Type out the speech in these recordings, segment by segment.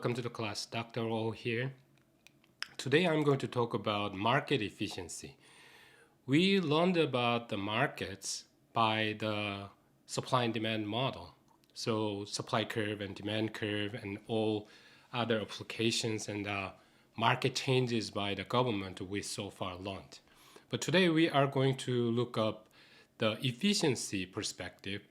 welcome to the class. Dr. O here. Today I'm going to talk about market efficiency. We learned about the markets by the supply and demand model. So supply curve and demand curve and all other applications and market changes by the government we so far learned. But today we are going to look up the efficiency perspective.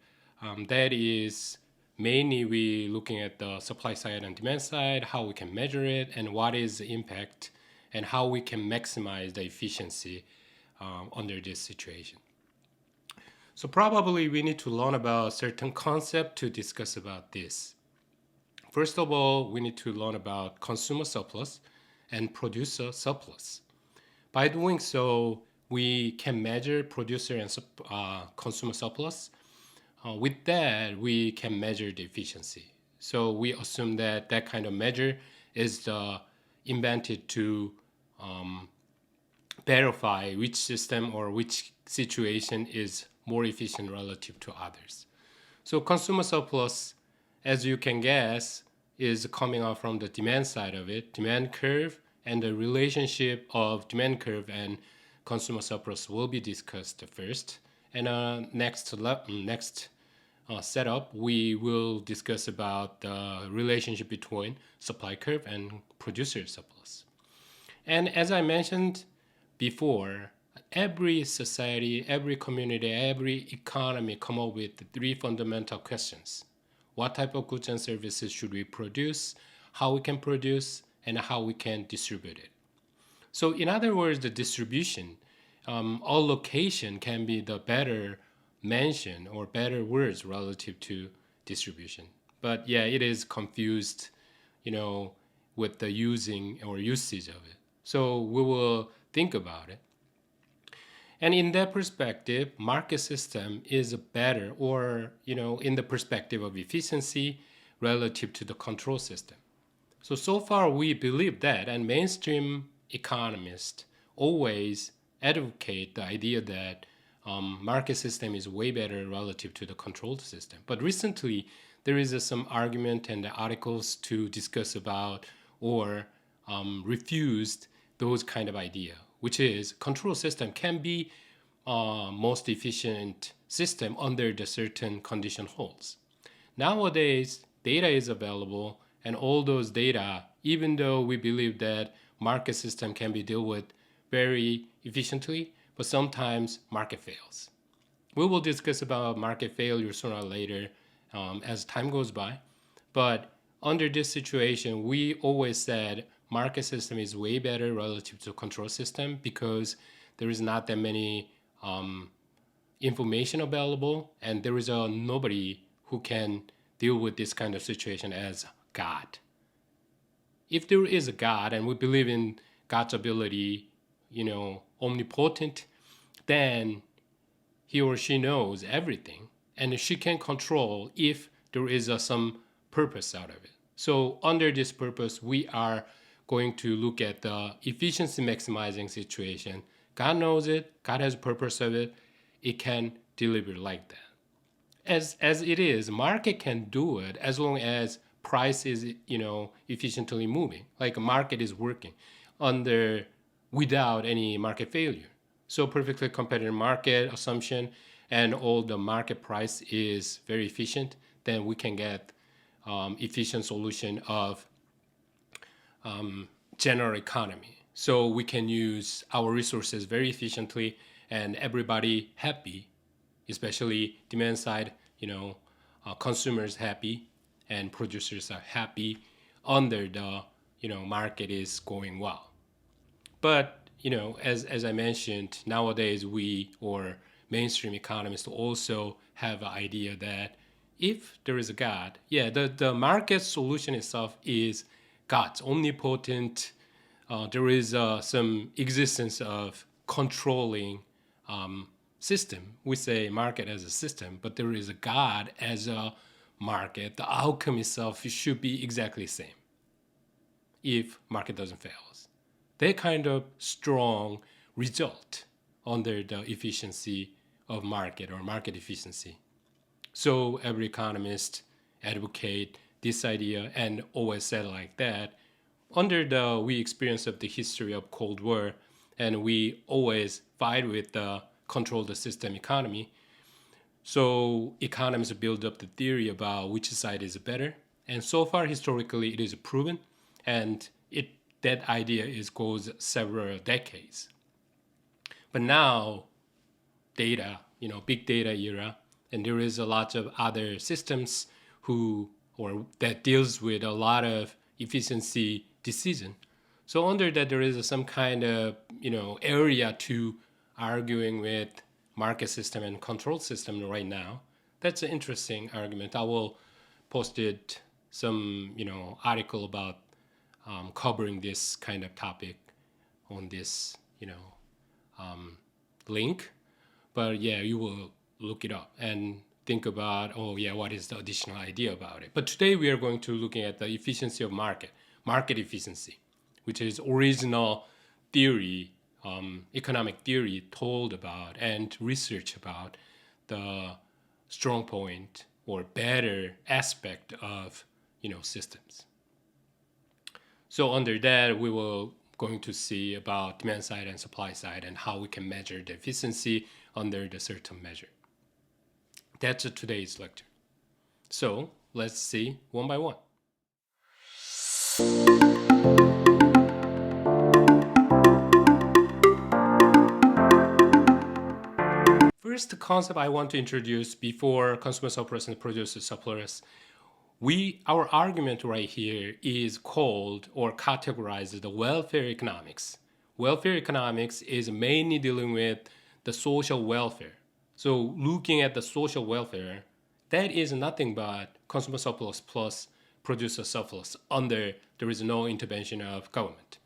That is mainly we looking at the supply side and demand side, how we can measure it, and what is the impact, and how we can maximize the efficiency under this situation. So probably we need to learn about certain concept to discuss about this. First of all, we need to learn about consumer surplus and producer surplus. By doing so, we can measure producer and consumer surplus. With that, we can measure the efficiency. So we assume that that kind of measure is invented to verify which system or which situation is more efficient relative to others. So consumer surplus, as you can guess, is coming out from the demand side of it, demand curve, and the relationship of demand curve and consumer surplus will be discussed first. And next setup, we will discuss about the relationship between supply curve and producer surplus. And as I mentioned before, every society, every community, every economy come up with three fundamental questions. What type of goods and services should we produce, how we can produce, and how we can distribute it. So in other words, the distribution, allocation can be the better mention or better words relative to distribution. But yeah, it is confused, with the using or usage of it. So we will think about it. And in that perspective, market system is better or, in the perspective of efficiency relative to the control system. So far we believe that, and mainstream economists always advocate the idea that market system is way better relative to the controlled system. But recently, there is some argument and articles to discuss about or refused those kind of idea, which is control system can be most efficient system under the certain condition holds. Nowadays, data is available, and all those data, even though we believe that market system can be dealt with very efficiently, but sometimes market fails. We will discuss about market failure sooner or later as time goes by. But under this situation, we always said market system is way better relative to control system because there is not that many information available, and there is nobody who can deal with this kind of situation as God. If there is a God and we believe in God's ability, omnipotent, then he or she knows everything, and she can control if there is some purpose out of it. So under this purpose, we are going to look at the efficiency maximizing situation. God knows it, God has a purpose of it, it can deliver like that. As it is, market can do it as long as price is, efficiently moving, like a market is working without any market failure. So perfectly competitive market assumption and all the market price is very efficient, then we can get efficient solution of general economy. So we can use our resources very efficiently and everybody happy, especially demand side, consumers happy and producers are happy under the, market is going well. But, as I mentioned, nowadays we or mainstream economists also have an idea that if there is a God, the market solution itself is God's omnipotent. There is some existence of controlling system. We say market as a system, but there is a God as a market. The outcome itself should be exactly the same if market doesn't fail. That kind of strong result under the efficiency of market or market efficiency. So every economist advocate this idea and always said like that under the we experience of the history of Cold War, and we always fight with the control the system economy. So economists build up the theory about which side is better, and so far historically it is proven, and it that idea is goes several decades. But now data, big data era, and there is a lot of other systems who or that deals with a lot of efficiency decision. So under that, there is some kind of area to arguing with market system and control system right now. That's an interesting argument. I will post it some article about covering this kind of topic on this link. But yeah, you will look it up and think about, oh yeah, what is the additional idea about it. But today we are going to looking at the efficiency of market efficiency, which is original theory, economic theory told about and research about the strong point or better aspect of systems. So under that, we will going to see about demand side and supply side and how we can measure the efficiency under the certain measure. That's today's lecture. So let's see one by one. First concept I want to introduce before consumer surplus and producer surplus, our argument right here is called or categorized the welfare economics. Welfare economics is mainly dealing with the social welfare. So looking at the social welfare, that is nothing but consumer surplus plus producer surplus under there is no intervention of government.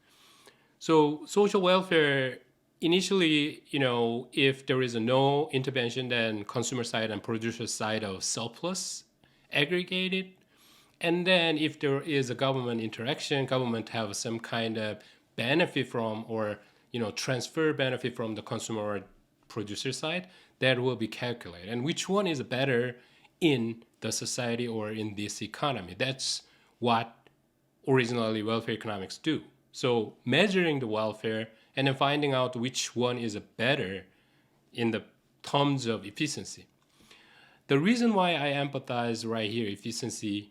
So social welfare initially, if there is no intervention, then consumer side and producer side of surplus aggregated. And then if there is a government interaction, government have some kind of benefit from or transfer benefit from the consumer or producer side, that will be calculated. And which one is better in the society or in this economy? That's what originally welfare economics do. So measuring the welfare and then finding out which one is better in the terms of efficiency. The reason why I empathize right here efficiency,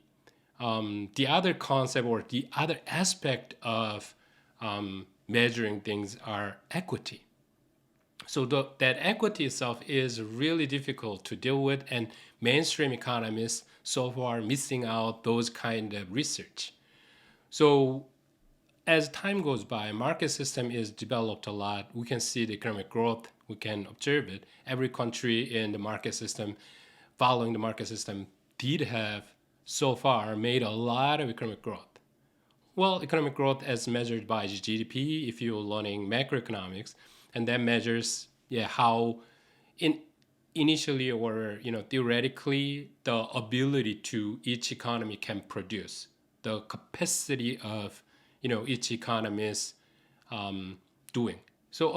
the other concept or the other aspect of measuring things are equity. So that equity itself is really difficult to deal with, and mainstream economists so far missing out those kind of research. So as time goes by, market system is developed a lot. We can see the economic growth. We can observe it. Every country in the market system, following the market system, did have so far made a lot of economic growth. Well, economic growth as measured by GDP, if you're learning macroeconomics, and that measures how initially or theoretically the ability to each economy can produce, the capacity of each economy is doing. So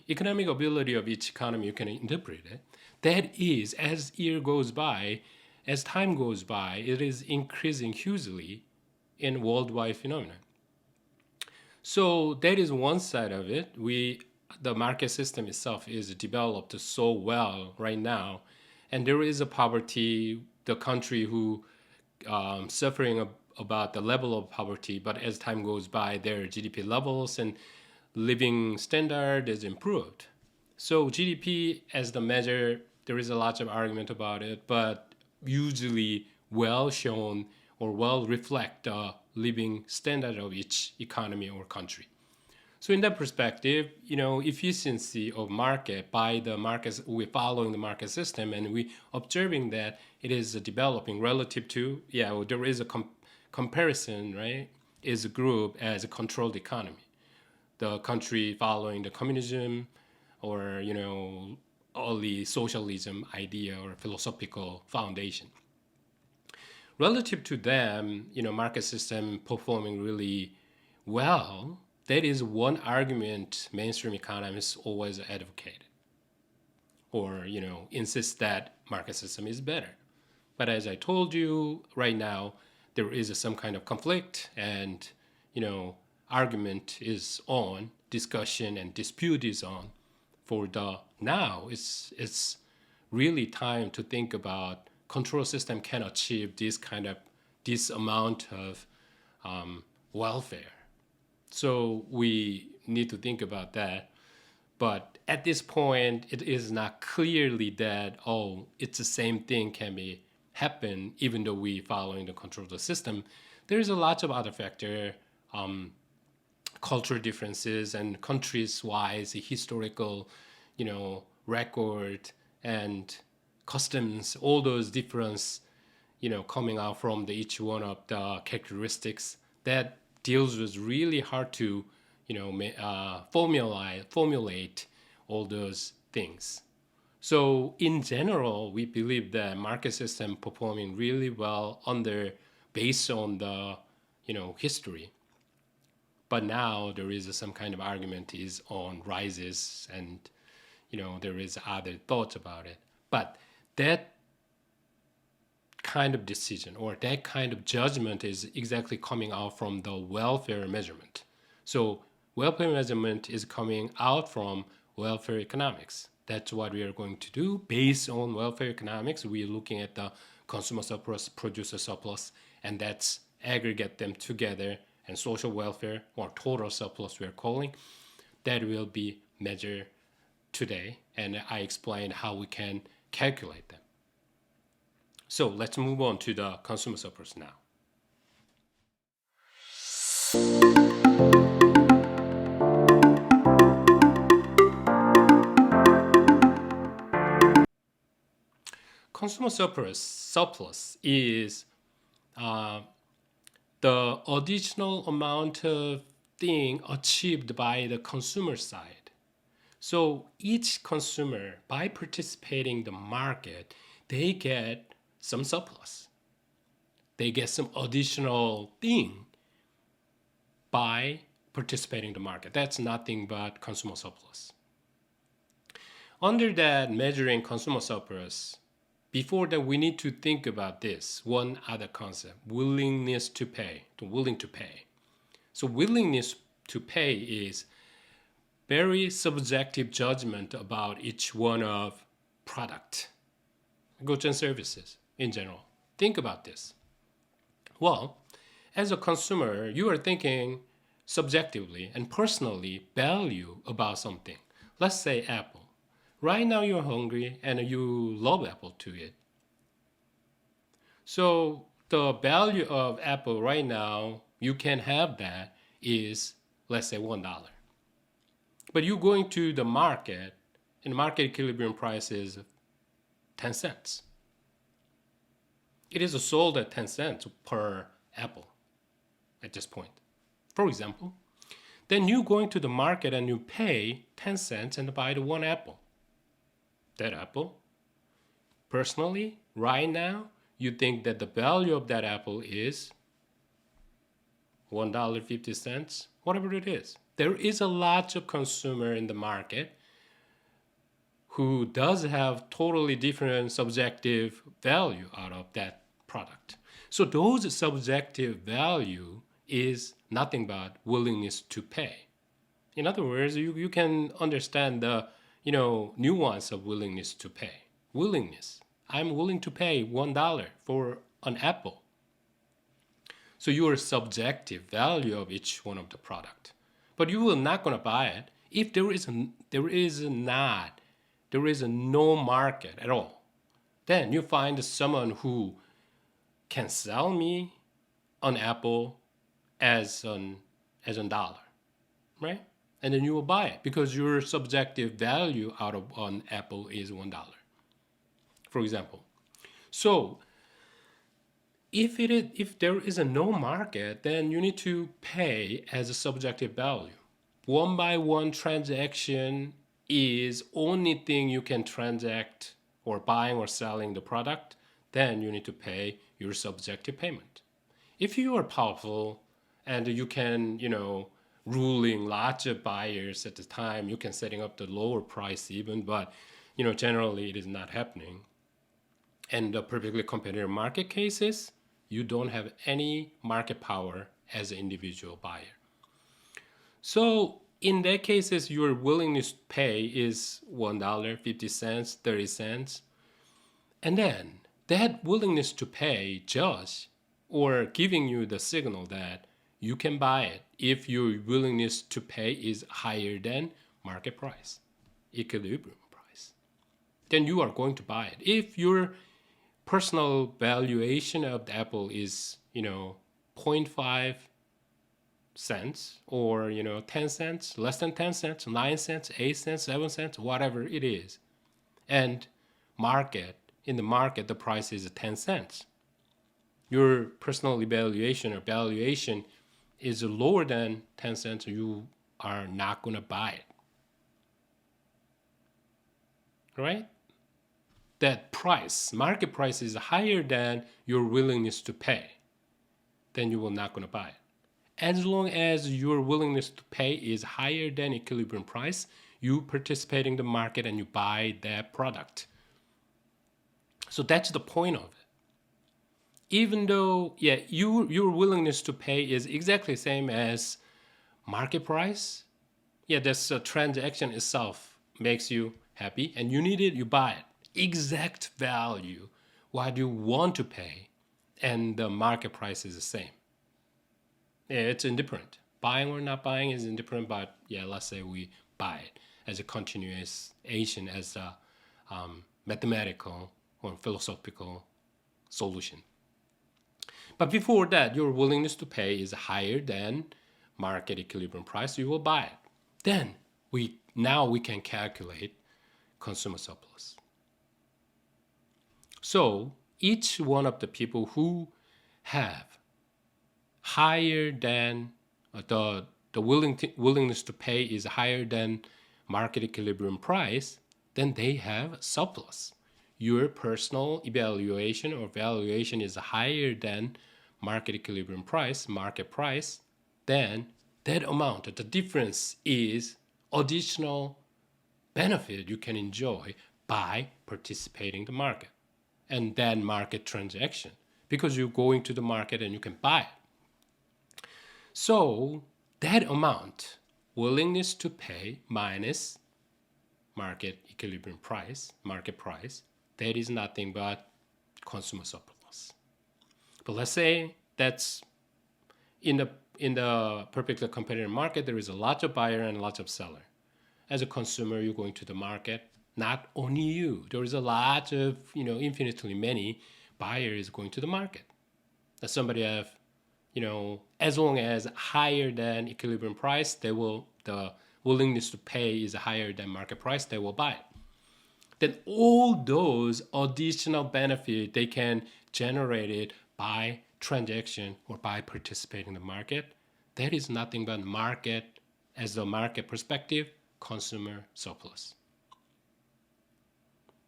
economic ability of each economy, you can interpret it. That is, as year goes by, as time goes by, it is increasing hugely in worldwide phenomenon. So that is one side of it. The market system itself is developed so well right now, and there is a poverty, the country who suffering about the level of poverty, but as time goes by, their GDP levels and living standard is improved. So GDP as the measure, there is a lot of argument about it, but usually well shown or well reflect the living standard of each economy or country. So in that perspective, efficiency of market by the markets, we're following the market system and we observing that it is developing relative to, there is a comparison, right, is a group as a controlled economy. The country following the communism or, early socialism idea or philosophical foundation. Relative to them, market system performing really well, that is one argument mainstream economists always advocate or, insist that market system is better. But as I told you right now, there is some kind of conflict and, argument is on, discussion and dispute is on. For the now, it's really time to think about control system can achieve this amount of welfare. So we need to think about that. But at this point, it is not clearly that, it's the same thing can be happen even though we following the control of the system. There's a lot of other factor, cultural differences and countries-wise, historical, record and customs, all those difference, coming out from each one of the characteristics that deals with really hard to, formulate all those things. So in general, we believe that market system performing really well based on the, history. But now there is some kind of argument is on rises and, there is other thoughts about it. But that kind of decision or that kind of judgment is exactly coming out from the welfare measurement. So welfare measurement is coming out from welfare economics. That's what we are going to do. Based on welfare economics, we are looking at the consumer surplus, producer surplus, and that's aggregate them together, and social welfare or total surplus we're calling. That will be measured today, and I explained how we can calculate them. So let's move on to the consumer surplus now. Consumer surplus is the additional amount of thing achieved by the consumer side. So each consumer, by participating in the market, they get some surplus. They get some additional thing by participating in the market. That's nothing but consumer surplus. Under that measuring consumer surplus, before that we need to think about this one other concept, willingness to pay, willing to pay. So willingness to pay is very subjective judgment about each one of product, goods and services in general. Think about this. Well, as a consumer, you are thinking subjectively and personally value about something. Let's say apple. Right now you're hungry and you love apple to eat. So the value of apple right now, you can have that is, let's say $1. But you going to the market, and market equilibrium price is 10 cents. It is sold at 10 cents per apple at this point, for example. Then you going to the market and you pay 10 cents and buy the one apple. That apple, personally, right now, you think that the value of that apple is $1.50, whatever it is. There is a lot of consumer in the market who does have totally different subjective value out of that product. So those subjective value is nothing but willingness to pay. In other words, you can understand the nuance of willingness to pay. Willingness. I'm willing to pay $1 for an apple. So your subjective value of each one of the product. But you will not gonna buy it if there is no market at all. Then you find someone who can sell me an apple as a dollar, right? And then you will buy it because your subjective value out of an apple is $1, for example. So if there is no market, then you need to pay as a subjective value. One by one transaction is only thing you can transact or buying or selling the product, then you need to pay your subjective payment. If you are powerful and you can, ruling lots of buyers at the time, you can setting up the lower price even, but generally it is not happening. And the perfectly competitive market cases, You don't have any market power as an individual buyer. So in that cases, your willingness to pay is $1, 50 cents, 30 cents. And then that willingness to pay just or giving you the signal that you can buy it if your willingness to pay is higher than market price, equilibrium price. Then you are going to buy it. If your personal valuation of the apple is, 0.5 cents or 10 cents, less than 10 cents, 9 cents, 8 cents, 7 cents, whatever it is, and in the market the price is 10 cents, your personal evaluation or valuation is lower than 10 cents, you are not going to buy it, right? That price, market price, is higher than your willingness to pay, then you will not going to buy it. As long as your willingness to pay is higher than equilibrium price, you participate in the market and you buy that product. So that's the point of it. Even though, your willingness to pay is exactly the same as market price, this transaction itself makes you happy and you need it, you buy it. Exact value, what you want to pay, and the market price is the same. It's indifferent. Buying or not buying is indifferent, but let's say we buy it as a continuation, as a mathematical or philosophical solution. But before that, your willingness to pay is higher than market equilibrium price, you will buy it. Then we can calculate consumer surplus. So each one of the people who have higher than the willingness to pay is higher than market equilibrium price, then they have surplus. Your personal evaluation or valuation is higher than market equilibrium price, market price, then that amount, the difference, is additional benefit you can enjoy by participating in the market and then market transaction, because you're going to the market and you can buy it. So that amount, willingness to pay minus market equilibrium price, market price, that is nothing but consumer surplus. But let's say that's in the perfectly competitive market, there is a lot of buyer and lots of seller. As a consumer, you're going to the market, not only you. There is a lot of, infinitely many buyers going to the market. That somebody have, as long as higher than equilibrium price, the willingness to pay is higher than market price, they will buy it. Then all those additional benefit they can generate it by transaction or by participating in the market. That is nothing but market, as the market perspective, consumer surplus.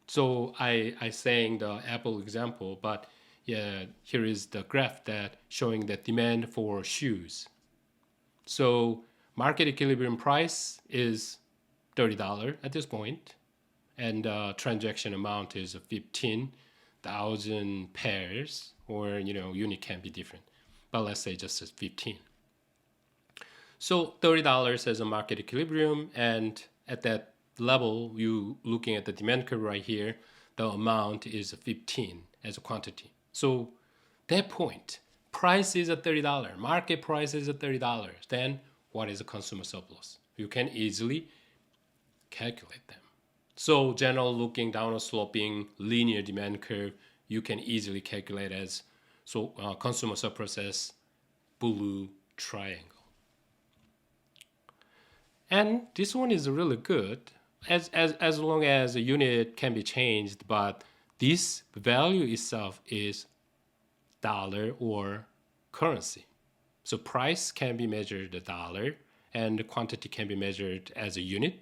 So I saying the Apple example, but here is the graph that showing the demand for shoes. So market equilibrium price is $30 at this point, and transaction amount is 15,000 pairs, or unit can be different, but let's say just as 15. So $30 as a market equilibrium, and at that level, you looking at the demand curve right here, the amount is 15 as a quantity. So that point, price is at $30, market price is at $30. Then what is a consumer surplus? You can easily calculate them. So general looking down a sloping linear demand curve, you can easily calculate as consumer surplus as blue triangle. And this one is really good as long as a unit can be changed, but this value itself is dollar or currency. So price can be measured a dollar and the quantity can be measured as a unit.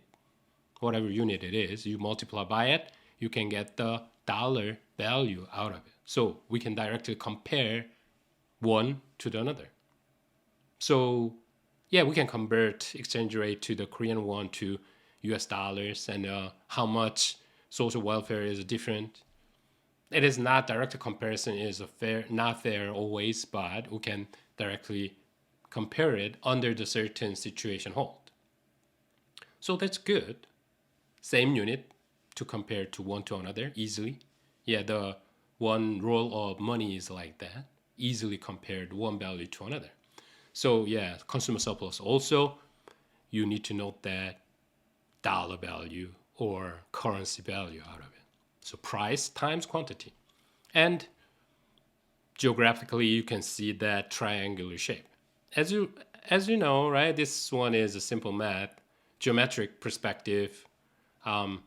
Whatever unit it is, you multiply by it, you can get the dollar value out of it. So we can directly compare one to the other. So we can convert exchange rate to the Korean won to US dollars, and how much social welfare is different. It is not direct comparison is not fair always, but we can directly compare it under the certain situation hold. So that's good. Same unit to compare to one to another easily. Yeah, the one roll of money is like that, easily compared one value to another. So yeah, consumer surplus also, you need to note that dollar value or currency value out of it. So price times quantity. And geographically, you can see that triangular shape. As you know, right? This one is a simple math, geometric perspective. Um,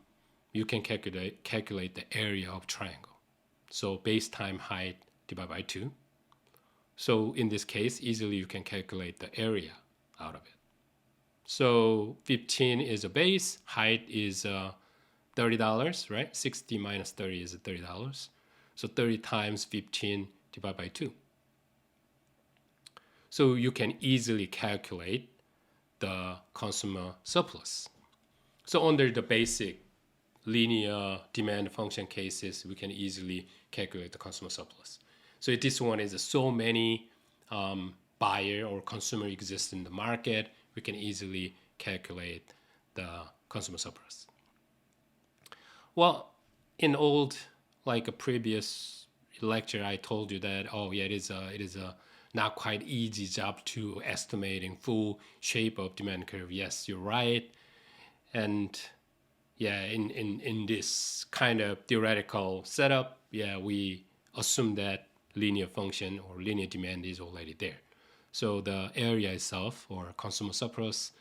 you can calculate the area of triangle. So base time height divided by 2. So in this case, easily you can calculate the area out of it. So 15 is a base, height is $30, right? 60 minus 30 is $30. So 30 times 15 divided by 2. So you can easily calculate the consumer surplus. So under the basic linear demand function cases, we can easily calculate the consumer surplus. So if this one is so many buyer or consumer exist in the market, we can easily calculate the consumer surplus. Well, in old, like a previous lecture, I told you that, oh yeah, it is a not quite easy job to estimating full shape of demand curve. Yes, you're right. And yeah, in this kind of theoretical setup, yeah, we assume that linear function or linear demand is already there. So the area itself or consumer surplus,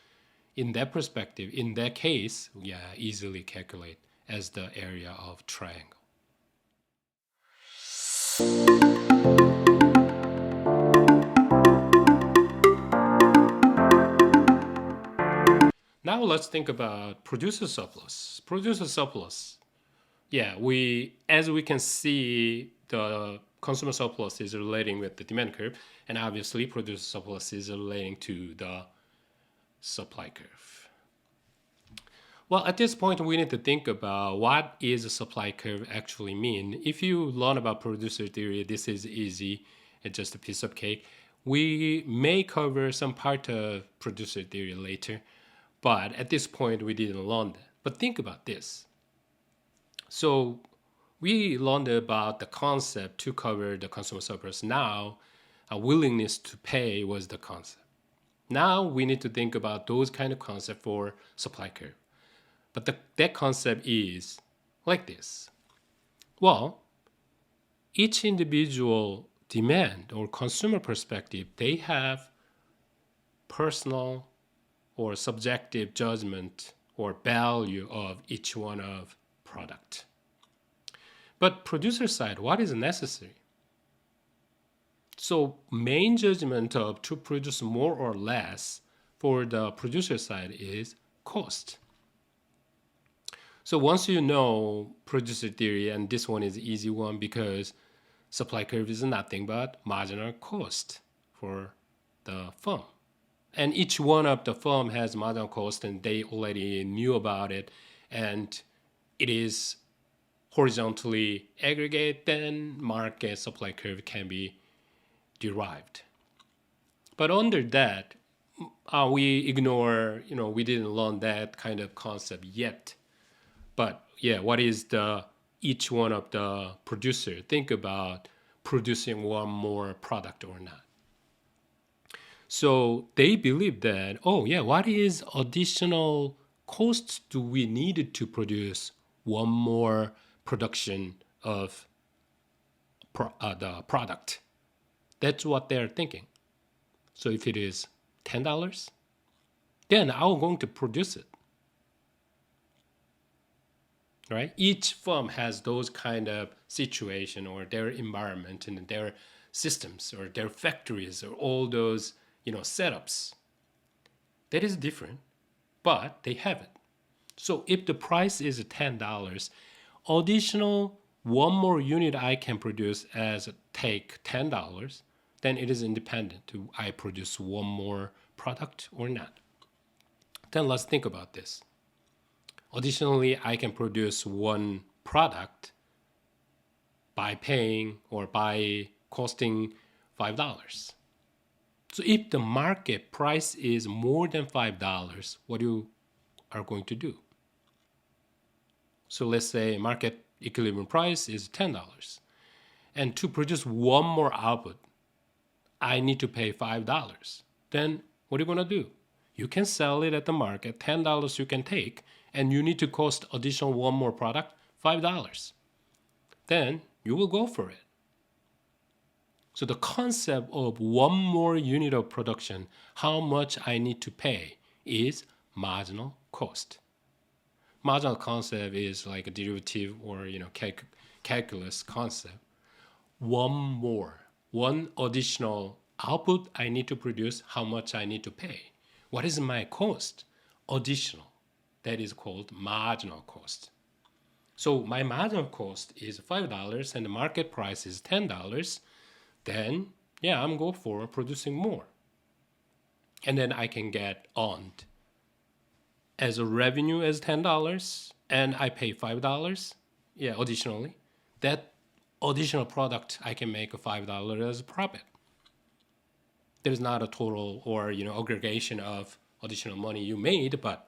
in that perspective, in that case, yeah, easily calculate as the area of triangle. Now let's think about producer surplus. Producer surplus. Yeah, as we can see, the consumer surplus is relating with the demand curve, and obviously producer surplus is relating to the supply curve. Well, at this point, we need to think about what is a supply curve actually mean. If you learn about producer theory, this is easy. It's just a piece of cake. We may cover some part of producer theory later, but at this point, we didn't learn that. But think about this. So we learned about the concept to cover the consumer surplus. Now, a willingness to pay was the concept. Now we need to think about those kind of concept for supply curve. But that concept is like this. Well, each individual demand or consumer perspective, they have personal or subjective judgment or value of each one of product. But producer side, what is necessary? So main judgment of to produce more or less for the producer side is cost. So once you know producer theory, and this one is the easy one because supply curve is nothing but marginal cost for the firm. And each one of the firm has marginal cost and they already knew about it, and it is horizontally aggregate, then market supply curve can be derived. But under that, we ignore, we didn't learn that kind of concept yet. But yeah, what is each one of the producer? Think about producing one more product or not. So they believe that, oh yeah, what is additional costs do we need to produce one more production of the product? That's what they're thinking. So if it is $10, then I'm going to produce it. Right? Each firm has those kind of situation or their environment and their systems or their factories or all those setups. That is different, but they have it. So if the price is $10, additional one more unit I can produce as take $10, then it is independent. Do I produce one more product or not? Then let's think about this. Additionally, I can produce one product by paying or by costing $5. So if the market price is more than $5, what you are going to do? So let's say market equilibrium price is $10. And to produce one more output, I need to pay $5. Then what are you going to do? You can sell it at the market, $10 you can take, and you need to cost additional one more product, $5. Then you will go for it. So the concept of one more unit of production, how much I need to pay, is marginal cost. Marginal concept is like a derivative or calculus concept. One additional output I need to produce, how much I need to pay. What is my cost? Additional. That is called marginal cost. So my marginal cost is $5 and the market price is $10. Then, I'm going for producing more. And then I can get earned as a revenue as $10 and I pay $5, additionally. That additional product I can make a $5 as a profit. There's not a total or aggregation of additional money you made, but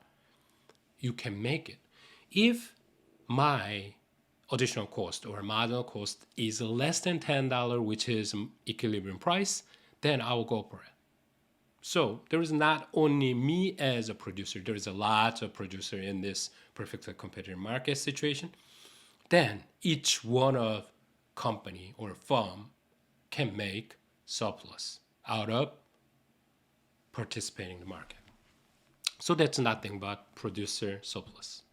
you can make it. If my additional cost or marginal cost is less than $10, which is equilibrium price, then I will go for it. So there is not only me as a producer, there is a lot of producer in this perfectly competitive market situation. Then each one of company or firm can make surplus out of participating in the market. So that's nothing but producer surplus.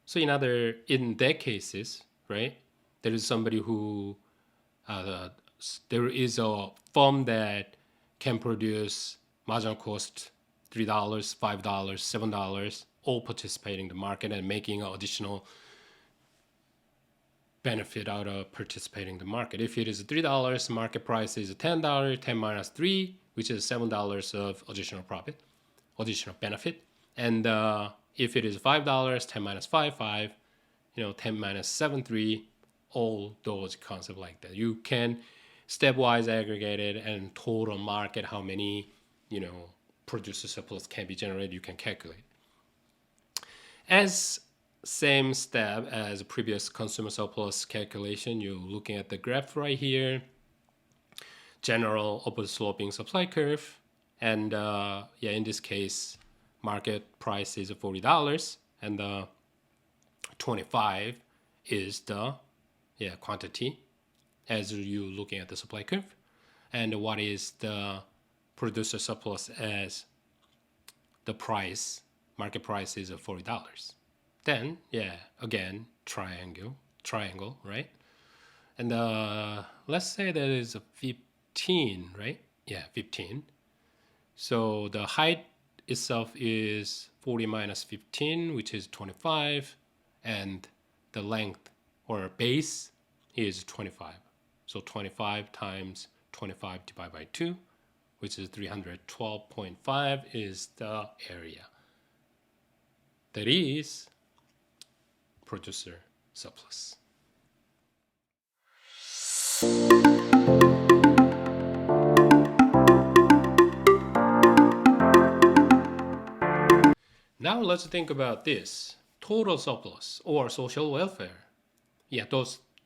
So in that cases, right, there is somebody who, there is a firm that can produce marginal cost $3, $5, $7, all participating in the market and making an additional benefit out of participating in the market. If it is $3, market price is $10, 10 minus 3, which is $7 of additional profit, additional benefit. And if it is $5, 10 minus 5, 5, 10 minus 7, 3, all those concepts like that. You can stepwise aggregate it and total market, how many, producer surplus can be generated, you can calculate. As same step as previous consumer surplus calculation, you're looking at the graph right here, general upward sloping supply curve. And in this case, market price is $40 and the 25 is the quantity as you looking at the supply curve. And what is the producer surplus as the price, market price is $40. Then, again, triangle, right? And let's say that is a 15, right? 15. So the height itself is 40 minus 15, which is 25. And the length or base is 25. So 25 times 25 divided by 2, which is 312.5 is the area. That is producer surplus. Now let's think about this. Total surplus or social welfare.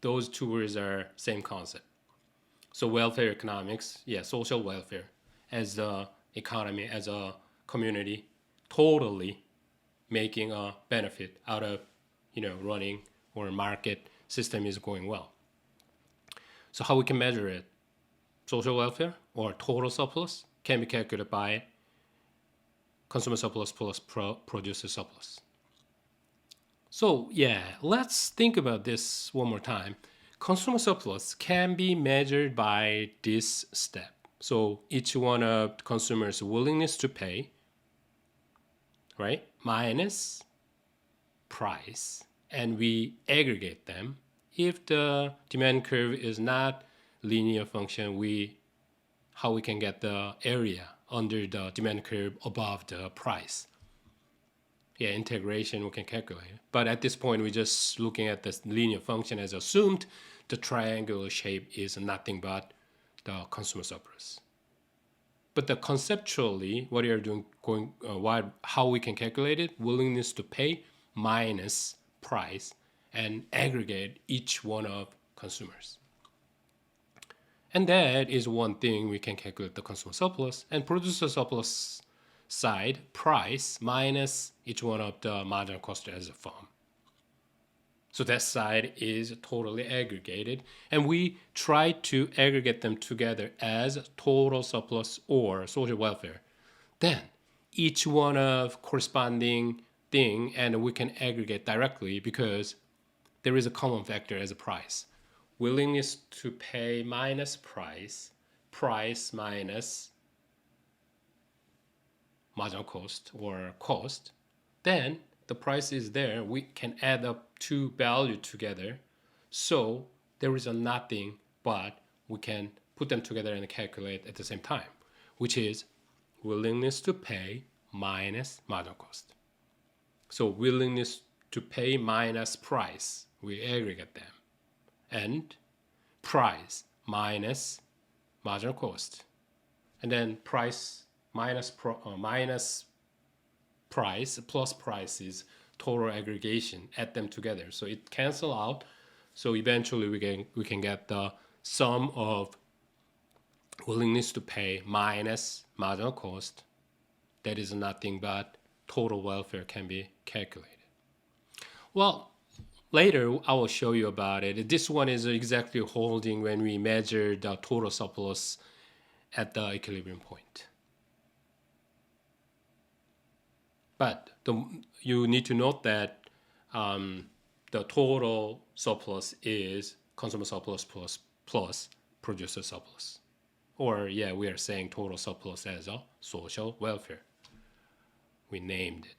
Those two words are same concept. So welfare economics, social welfare as a economy, as a community, totally making a benefit out of, running or market system is going well. So how we can measure it? Social welfare or total surplus can be calculated by consumer surplus plus producer surplus. So let's think about this one more time. Consumer surplus can be measured by this step. So each one of consumers' willingness to pay, right, minus price, and we aggregate them. If the demand curve is not linear function, how we can get the area under the demand curve above the price. integration we can calculate. But at this point, we're just looking at this linear function as assumed the triangular shape is nothing but the consumer surplus. But conceptually, what you're doing, how we can calculate it, willingness to pay minus price and aggregate each one of consumers. And that is one thing we can calculate the consumer surplus. And producer surplus side, price minus each one of the marginal cost as a firm. So that side is totally aggregated. And we try to aggregate them together as total surplus or social welfare. Then each one of corresponding thing, and we can aggregate directly because there is a common factor as a price. Willingness to pay minus price, price minus marginal cost or cost, then the price is there. We can add up two values together. So there is a nothing, but we can put them together and calculate at the same time, which is willingness to pay minus marginal cost. So willingness to pay minus price, we aggregate them. And price minus marginal cost. And then price minus price plus price is total aggregation. Add them together. So it cancel out. So eventually we can get the sum of willingness to pay minus marginal cost. That is nothing but total welfare can be calculated. Well, later I will show you about it. This one is exactly holding when we measure the total surplus at the equilibrium point. But you need to note that the total surplus is consumer surplus plus producer surplus. Or we are saying total surplus as a social welfare. We named it.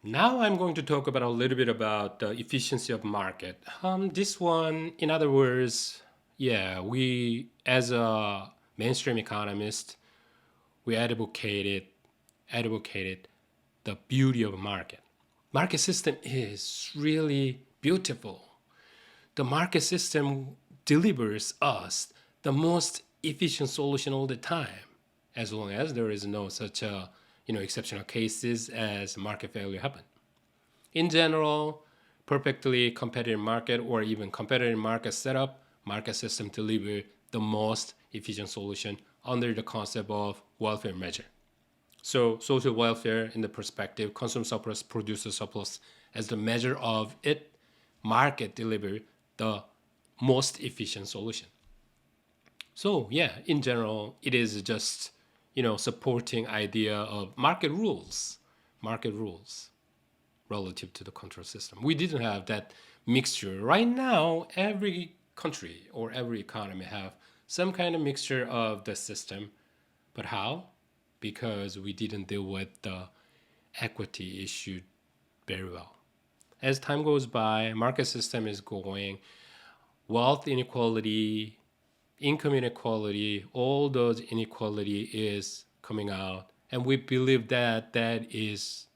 Now I'm going to talk about a little bit about the efficiency of market. This one, in other words, we as a mainstream economist, we advocated the beauty of a market. Market system is really beautiful. The market system delivers us the most efficient solution all the time, as long as there is no such exceptional cases as market failure happen. In general, perfectly competitive market or even competitive market setup, market system deliver the most efficient solution under the concept of welfare measure. So social welfare in the perspective, consumer surplus, producer surplus as the measure of it, market deliver the most efficient solution. So in general, it is just supporting idea of market rules relative to the control system. We didn't have that mixture. Right now, every country or every economy have some kind of mixture of the system. But how? Because we didn't deal with the equity issue very well. As time goes by, market system is going, wealth inequality, income inequality, all those inequality is coming out. And we believe that that is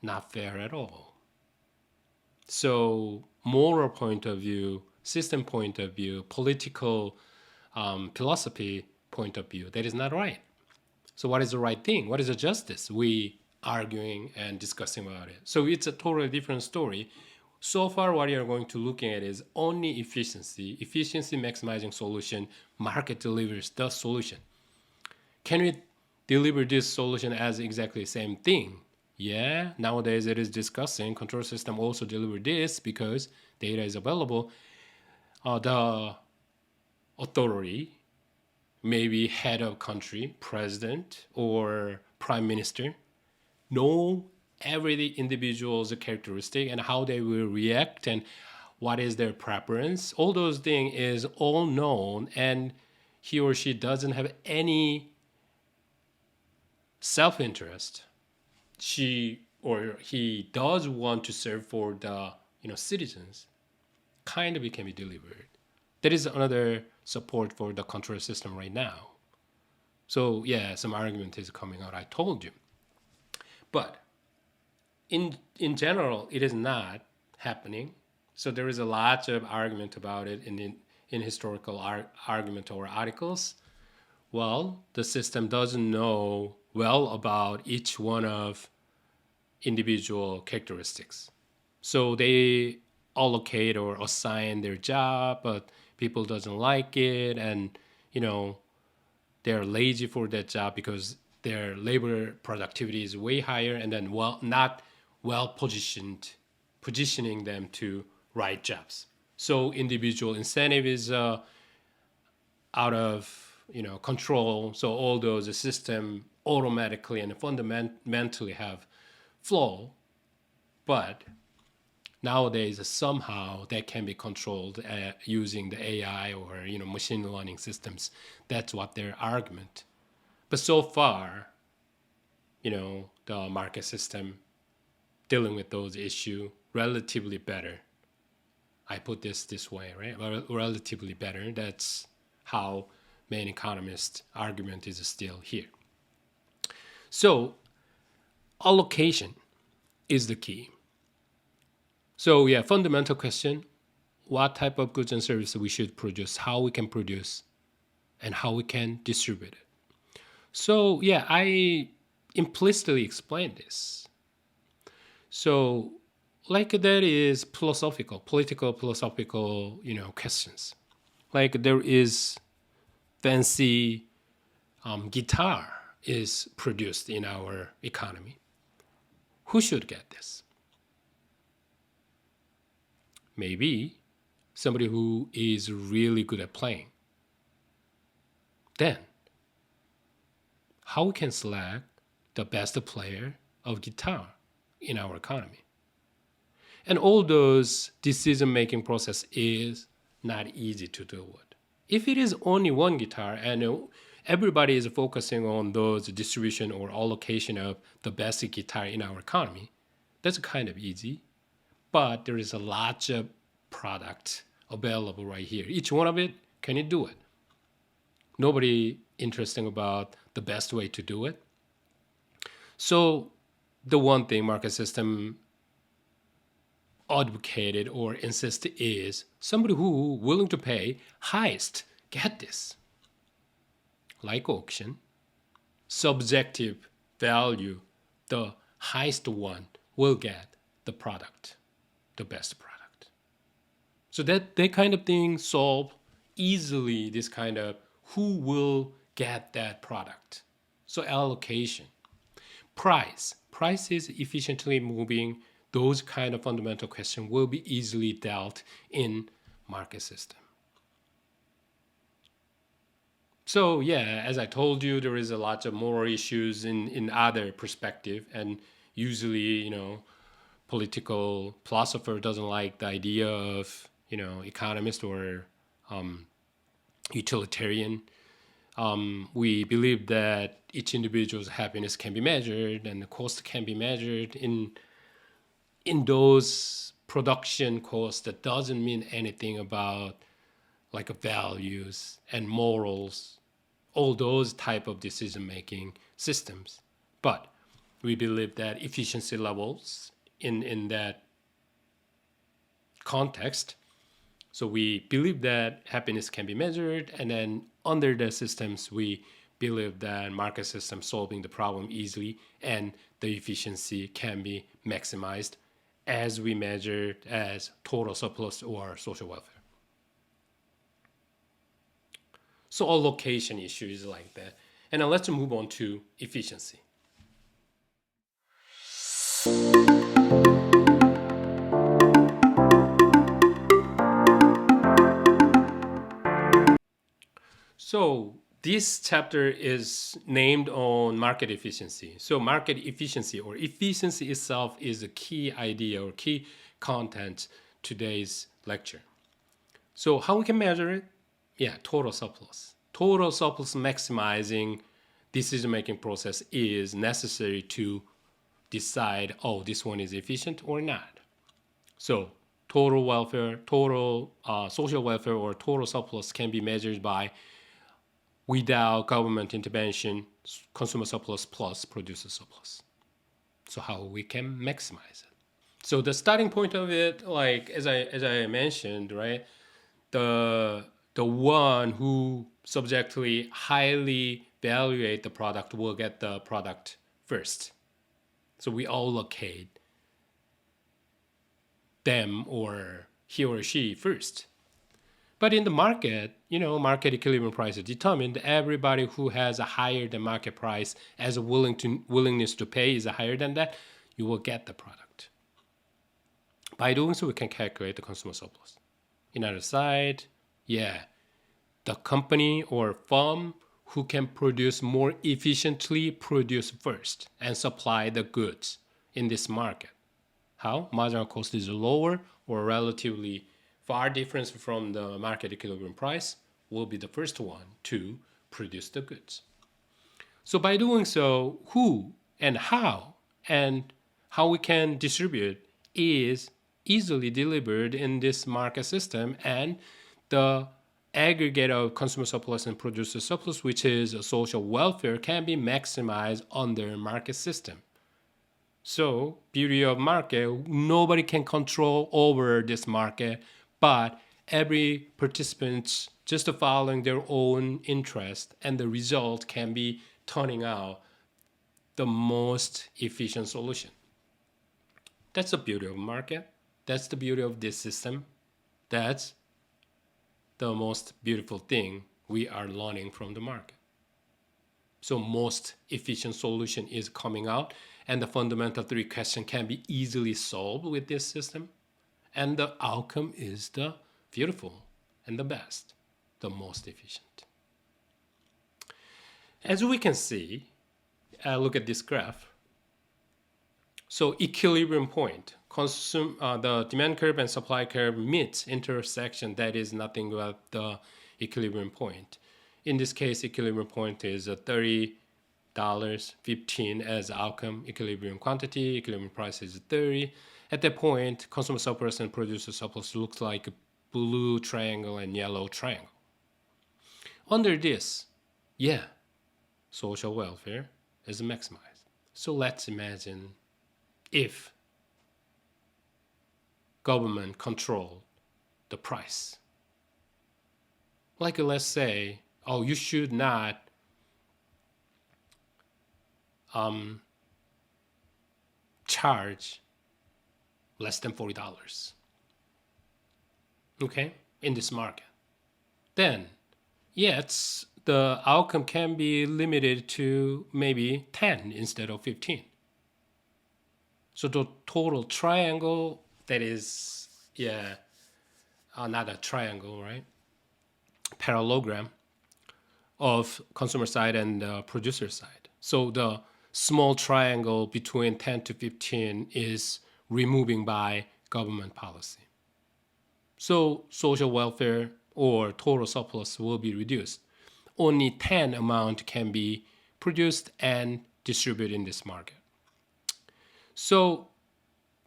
not fair at all. So moral point of view, system point of view, political philosophy point of view, that is not right. So what is the right thing? What is the justice? We arguing and discussing about it. So it's a totally different story. So far, what you're going to looking at is only efficiency maximizing solution, market delivers the solution. Can we deliver this solution as exactly the same thing? Yeah, nowadays it is discussing. Control system also deliver this because data is available. The authority, maybe head of country, president, or prime minister, know every individual's characteristic and how they will react and what is their preference. All those things is all known, and he or she doesn't have any self-interest. She or he does want to serve for the citizens. kind of it can be delivered. That is another support for the control system right now. So yeah, some argument is coming out, I told you. But in general, it is not happening. So there is a lot of argument about it in historical argument or articles. Well, the system doesn't know well about each one of individual characteristics. So they allocate or assign their job, but people doesn't like it, and you know they're lazy for that job because their labor productivity is way higher, and then not well positioning them to right jobs. So individual incentive is out of control. So all those system automatically and fundamentally have flaw, but nowadays somehow that can be controlled using the AI or machine learning systems. That's what their argument. But so far, the market system dealing with those issues relatively better. I put this way, right? Relatively better. That's how main economists' argument is still here. So allocation is the key. So yeah, fundamental question, what type of goods and services we should produce, how we can produce, and how we can distribute it. So yeah, I implicitly explained this. So like that is political philosophical, questions. Like there is fancy guitar is produced in our economy. Who should get this? Maybe somebody who is really good at playing. Then, how we can select the best player of guitar in our economy? And all those decision-making process is not easy to deal with. If it is only one guitar and everybody is focusing on those distribution or allocation of the best guitar in our economy, that's kind of easy. But there is a lot of product available right here. Each one of it, can you do it? Nobody interesting about the best way to do it. So the one thing market system advocated or insisted is somebody who willing to pay highest get this. Like auction, subjective value, the highest one will get the product, the best product. So that kind of thing solve easily this kind of who will get that product. So allocation. Price is efficiently moving. Those kind of fundamental questions will be easily dealt in market system. So yeah, as I told you, there is a lot of moral issues in other perspective, and usually, political philosopher doesn't like the idea of, economist or utilitarian. We believe that each individual's happiness can be measured and the cost can be measured in those production costs. That doesn't mean anything about like values and morals, all those type of decision-making systems. But we believe that efficiency levels in that context. So we believe that happiness can be measured, and then under the systems, we believe that market system solving the problem easily and the efficiency can be maximized as we measure as total surplus or social welfare. So allocation issue is like that. And now let's move on to efficiency. So this chapter is named on market efficiency. So market efficiency or efficiency itself is a key idea or key content today's lecture. So how we can measure it? Yeah, total surplus. Total surplus maximizing decision-making process is necessary to decide, oh, this one is efficient or not. So total welfare, total social welfare, or total surplus can be measured by without government intervention, consumer surplus plus producer surplus. So how we can maximize it. So the starting point of it, like as I mentioned, right, the one who subjectively highly evaluate the product will get the product first. So we allocate them or he or she first. But in the market, market equilibrium price is determined. Everybody who has a higher than market price as a willingness to pay is higher than that, you will get the product. By doing so, we can calculate the consumer surplus. In other side, the company or firm who can produce more efficiently produce first and supply the goods in this market. How? Marginal cost is lower or relatively far difference from the market equilibrium price will be the first one to produce the goods. So by doing so, who and how we can distribute is easily delivered in this market system, and the aggregate of consumer surplus and producer surplus, which is social welfare, can be maximized under market system. So beauty of market, nobody can control over this market, but every participant just following their own interest, and the result can be turning out the most efficient solution. That's the beauty of market. That's the beauty of this system. That's the most beautiful thing we are learning from the market. So most efficient solution is coming out, and the fundamental three questions can be easily solved with this system. And the outcome is the beautiful and the best, the most efficient. As we can see, look at this graph. So equilibrium point, the demand curve and supply curve meets intersection. That is nothing but the equilibrium point. In this case, equilibrium point is $30.15 as outcome. Equilibrium quantity, equilibrium price is 30. At that point, consumer surplus and producer surplus looks like a blue triangle and yellow triangle. Under this, social welfare is maximized. So let's imagine if government controlled the price. Like let's say, you should not charge less than $40. Okay, in this market. Then, the outcome can be limited to maybe 10 instead of 15. So the total triangle, that is, not a triangle, right? Parallelogram of consumer side and producer side. So the small triangle between 10 to 15 is removing by government policy. So social welfare or total surplus will be reduced. Only 10 amount can be produced and distributed in this market. So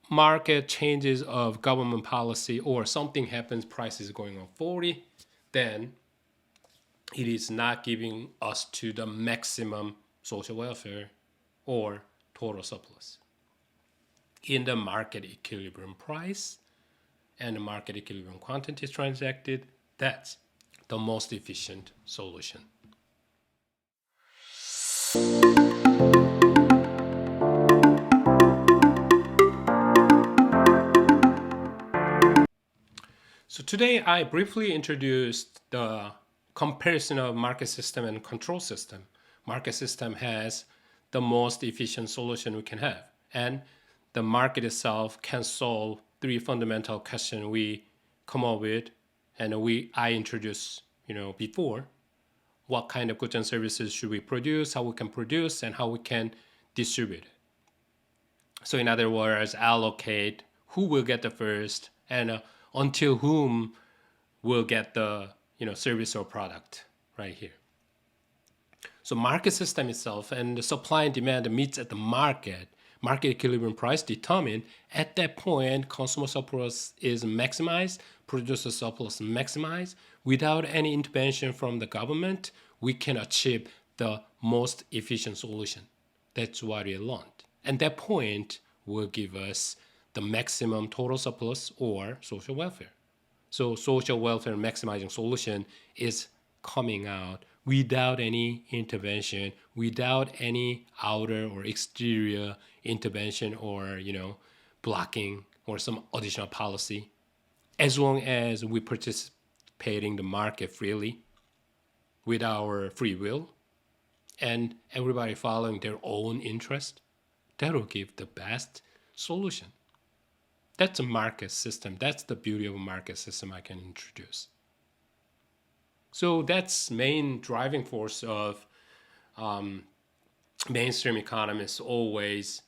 market changes of government policy or something happens, price is going on 40, then it is not giving us to the maximum social welfare or total surplus. In the market equilibrium price and the market equilibrium quantity transacted, that's the most efficient solution. So today I briefly introduced the comparison of market system and control system. Market system has the most efficient solution we can have, and the market itself can solve three fundamental questions we come up with, and I introduced before. What kind of goods and services should we produce, how we can produce, and how we can distribute it. So in other words, allocate who will get the first, and until whom will get the service or product right here. So market system itself and the supply and demand meets at the market. market equilibrium price determined, at that point, consumer surplus is maximized, producer surplus maximized. Without any intervention from the government, we can achieve the most efficient solution. That's what we learned. And that point will give us the maximum total surplus or social welfare. So social welfare maximizing solution is coming out without any intervention, without any outer or exterior intervention or, blocking or some additional policy. As long as we participate in the market freely with our free will and everybody following their own interest, that will give the best solution. That's a market system. That's the beauty of a market system I can introduce. So that's main driving force of mainstream economists always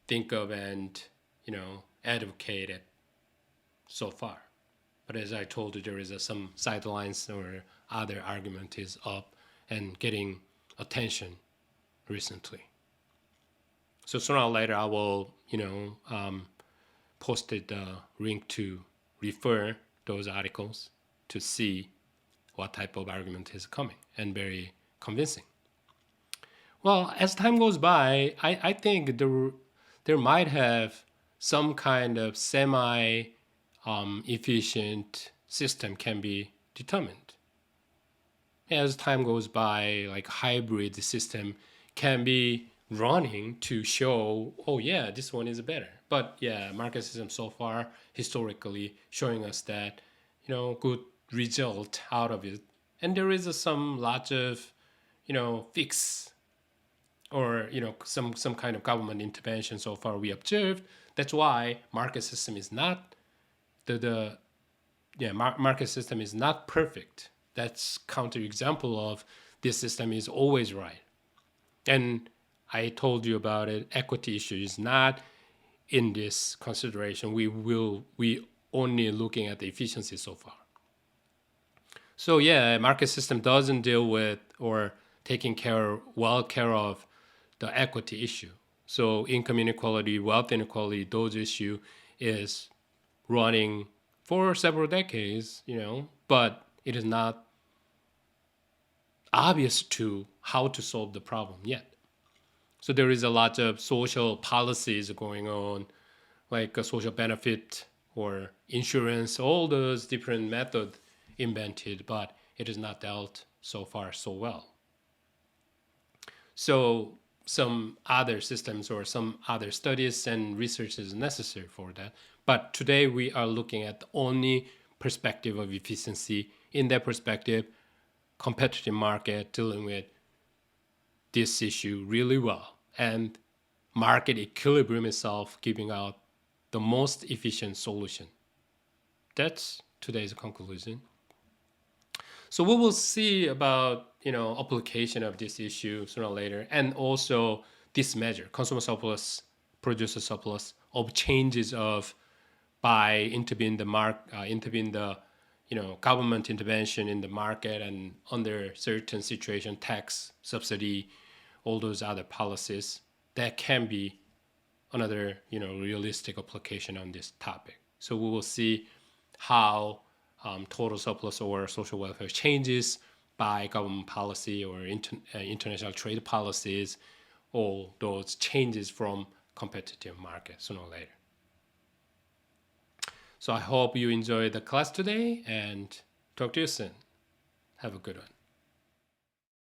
think of and advocate it so far. But as I told you, there is some sidelines or other argument is up and getting attention recently. So sooner or later, I will posted the link to refer those articles to see what type of argument is coming, and very convincing. Well, as time goes by, I think there might have some kind of semi-efficient system can be determined. As time goes by, like hybrid system can be running to show, oh yeah, this one is better. But yeah, market system so far historically showing us that good result out of it, and there is some lot of fix or some kind of government intervention so far we observed. That's why market system is not market system is not perfect. That's counterexample of this system is always right. And I told you about it. Equity issue is not in this consideration. We only looking at the efficiency so far. So yeah, market system doesn't deal with or taking care of the equity issue. So income inequality, wealth inequality, those issue is running for several decades, but it is not obvious to how to solve the problem yet. So there is a lot of social policies going on, like a social benefit or insurance, all those different methods invented, but it is not dealt so far so well. So some other systems or some other studies and research is necessary for that. But today we are looking at the only perspective of efficiency. In that perspective, competitive market dealing with this issue really well, and market equilibrium itself giving out the most efficient solution. That's today's conclusion. So we will see about application of this issue sooner or later, and also this measure, consumer surplus, producer surplus, of changes of by intervene the government intervention in the market and under certain situation, tax subsidy, all those other policies that can be another realistic application on this topic. So we will see how total surplus or social welfare changes by government policy or international trade policies, all those changes from competitive market sooner or later. So I hope you enjoyed the class today, and talk to you soon. Have a good one.